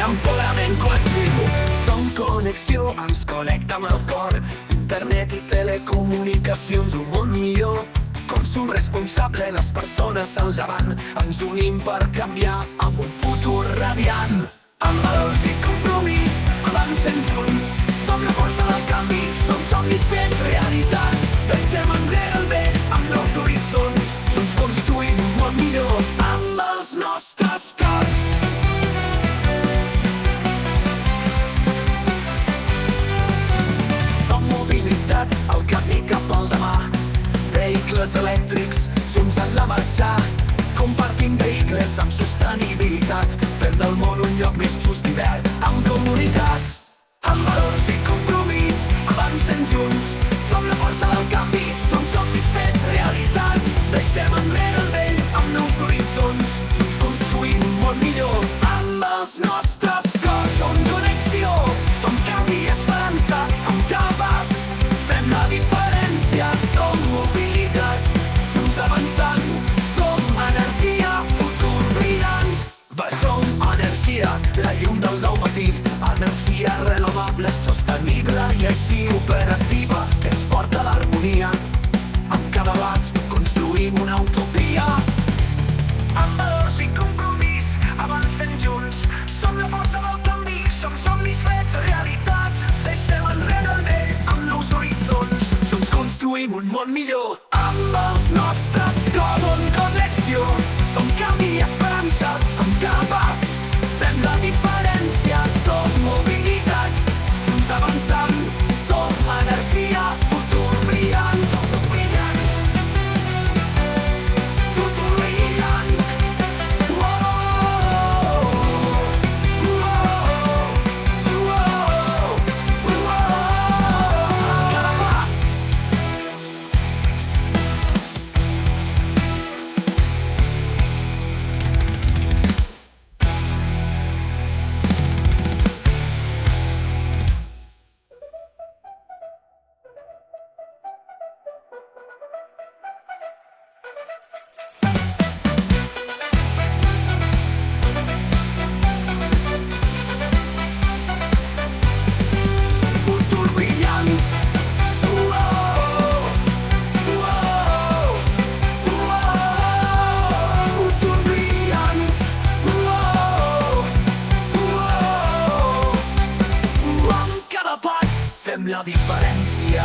empoderament col·lectiu. Som connexió, ens connecta amb el cor. Internet i telecomunicacions, un món millor. Consum responsable, les persones al davant. Ens unim per canviar amb un futur radiant. Amb valors i compromís, avancem junts. Som la força del canvi, som somnis fets realitat. Deixem enrere el vell amb nous horitzons. Junts construïm un món millor amb els nostres cors. Som mobilitat, el camí cap al demà. Vehicles elèctrics, junts en la marxa. Compartim vehicles amb sostenibilitat, fent del món un lloc més just i verd, amb comunitat. Amb valors i compromís, avancem junts. Som la força del canvi, som somnis fets realitat. Deixem enrere el vell amb nous horitzons. Junts construïm un món millor amb els nostres cors. Som connexió, som canvi i esperança. Amb cada pas fem la diferència. Som mobilitat, junts avançant. Som energia, futur brillant. Som energia, la llum del nou matí. Energia renovable, sostenible i així operativa, que ens porta a l'harmonia. Amb cada bat construïm una utopia. Amb valors i compromís, avancem junts. Som la força del canvi, som somnis fets realitat. Deixem enrere el vell amb nous horitzons. Junts construïm un món millor amb els nostres cors. Som connexió, som canvi i esperança. Amb cada pas fem la diferència. Som mobilitat, junts avançant. Som energia, futur brillant. Futur brillant. Cada pas. Futur brillant. Futur brillant. Amb cada pas fem la diferència.